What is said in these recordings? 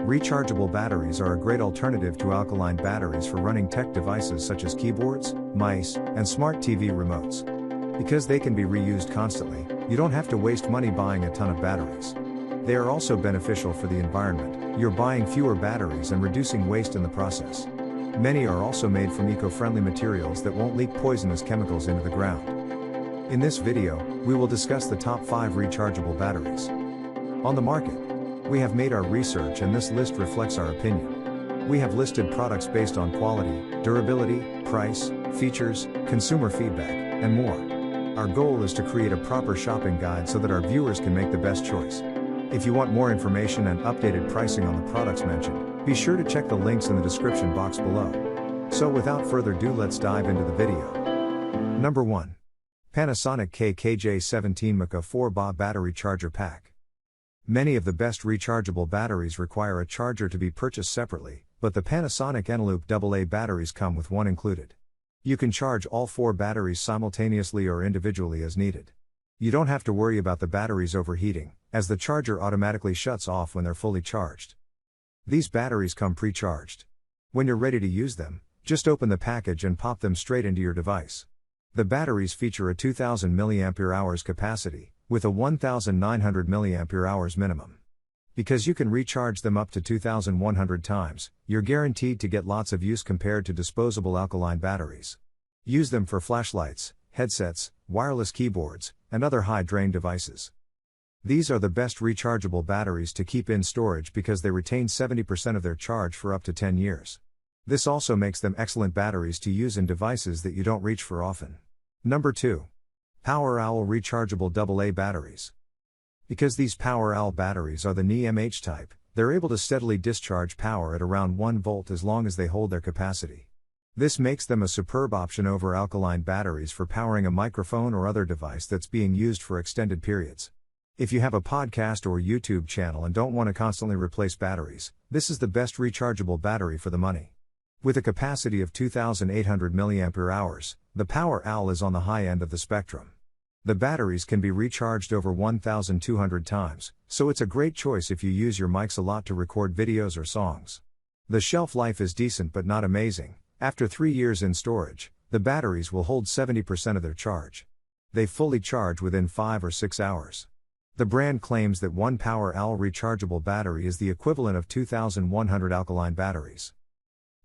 Rechargeable batteries are a great alternative to alkaline batteries for running tech devices such as keyboards, mice, and smart TV remotes. Because they can be reused constantly, you don't have to waste money buying a ton of batteries. They are also beneficial for the environment, you're buying fewer batteries and reducing waste in the process. Many are also made from eco-friendly materials that won't leak poisonous chemicals into the ground. In this video, we will discuss the top 5 rechargeable batteries on the market. We have made our research and this list reflects our opinion. We have listed products based on quality, durability, price, features, consumer feedback, and more. Our goal is to create a proper shopping guide so that our viewers can make the best choice. If you want more information and updated pricing on the products mentioned, be sure to check the links in the description box below. So without further ado, let's dive into the video. Number 1. Panasonic KKJ17 MACA 4BA Battery Charger Pack. Many of the best rechargeable batteries require a charger to be purchased separately, but the Panasonic Eneloop AA batteries come with one included. You can charge all 4 batteries simultaneously or individually as needed. You don't have to worry about the batteries overheating, as the charger automatically shuts off when they're fully charged. These batteries come pre-charged. When you're ready to use them, just open the package and pop them straight into your device. The batteries feature a 2000 mAh capacity, with a 1900 mAh minimum. Because you can recharge them up to 2100 times, you're guaranteed to get lots of use compared to disposable alkaline batteries. Use them for flashlights, headsets, wireless keyboards, and other high-drain devices. These are the best rechargeable batteries to keep in storage because they retain 70% of their charge for up to 10 years. This also makes them excellent batteries to use in devices that you don't reach for often. Number 2. Power Owl Rechargeable AA Batteries. Because these Power Owl batteries are the NiMH type, they're able to steadily discharge power at around 1 volt as long as they hold their capacity. This makes them a superb option over alkaline batteries for powering a microphone or other device that's being used for extended periods. If you have a podcast or YouTube channel and don't want to constantly replace batteries, this is the best rechargeable battery for the money. With a capacity of 2800 mAh, the Power Owl is on the high end of the spectrum. The batteries can be recharged over 1200 times, so it's a great choice if you use your mics a lot to record videos or songs. The shelf life is decent but not amazing. After 3 years in storage, the batteries will hold 70% of their charge. They fully charge within 5 or 6 hours. The brand claims that one Power Owl rechargeable battery is the equivalent of 2100 alkaline batteries.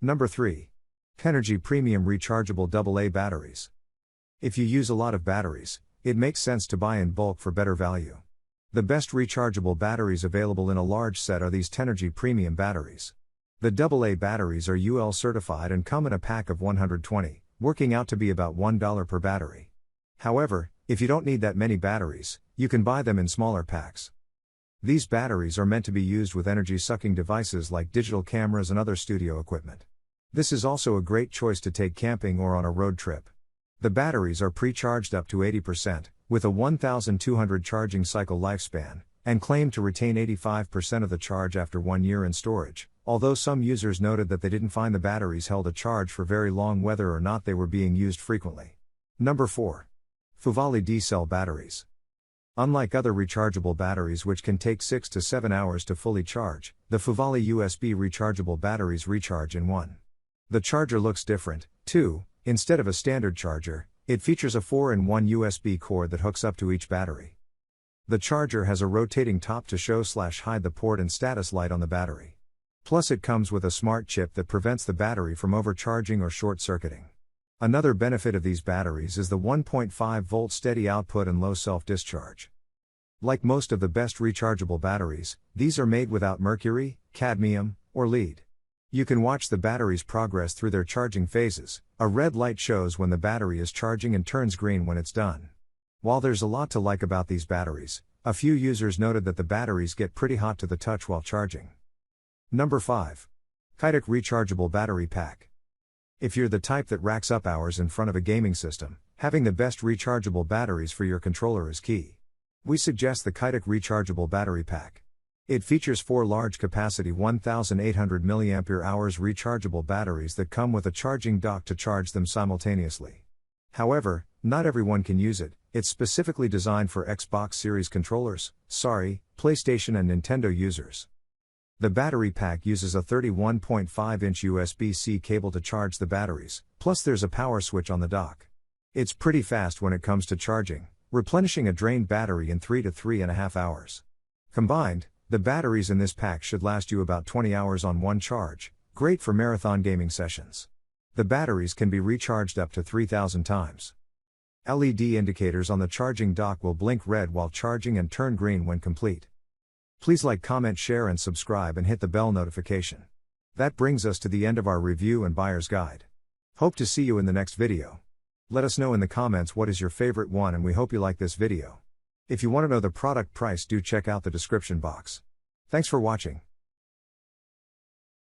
Number 3. Kenergy Premium Rechargeable AA Batteries. If you use a lot of batteries, it makes sense to buy in bulk for better value. The best rechargeable batteries available in a large set are these Kenergy Premium batteries. The AA batteries are UL certified and come in a pack of 120, working out to be about $1 per battery. However, if you don't need that many batteries, you can buy them in smaller packs. These batteries are meant to be used with energy-sucking devices like digital cameras and other studio equipment. This is also a great choice to take camping or on a road trip. The batteries are pre-charged up to 80%, with a 1200 charging cycle lifespan, and claim to retain 85% of the charge after 1 year in storage, although some users noted that they didn't find the batteries held a charge for very long whether or not they were being used frequently. Number 4. Fuvali D-Cell Batteries. Unlike other rechargeable batteries which can take 6 to 7 hours to fully charge, the Fuvali USB rechargeable batteries recharge in 1. The charger looks different, too. Instead of a standard charger, it features a 4-in-1 USB cord that hooks up to each battery. The charger has a rotating top to show/hide the port and status light on the battery. Plus it comes with a smart chip that prevents the battery from overcharging or short-circuiting. Another benefit of these batteries is the 1.5 volt steady output and low self-discharge. Like most of the best rechargeable batteries, these are made without mercury, cadmium, or lead. You can watch the battery's progress through their charging phases. A red light shows when the battery is charging and turns green when it's done. While there's a lot to like about these batteries, a few users noted that the batteries get pretty hot to the touch while charging. Number 5. Kitek Rechargeable Battery Pack. If you're the type that racks up hours in front of a gaming system, having the best rechargeable batteries for your controller is key. We suggest the Kitek Rechargeable Battery Pack. It features 4 large-capacity 1800 mAh rechargeable batteries that come with a charging dock to charge them simultaneously. However, not everyone can use it. It's specifically designed for Xbox Series controllers, PlayStation and Nintendo users. The battery pack uses a 31.5-inch USB-C cable to charge the batteries, plus there's a power switch on the dock. It's pretty fast when it comes to charging, replenishing a drained battery in 3 to 3.5 hours. Combined, the batteries in this pack should last you about 20 hours on one charge, great for marathon gaming sessions. The batteries can be recharged up to 3,000 times. LED indicators on the charging dock will blink red while charging and turn green when complete. Please like, comment, share and subscribe and hit the bell notification. That brings us to the end of our review and buyer's guide. Hope to see you in the next video. Let us know in the comments what is your favorite one, and we hope you like this video. If you want to know the product price, do check out the description box. Thanks for watching.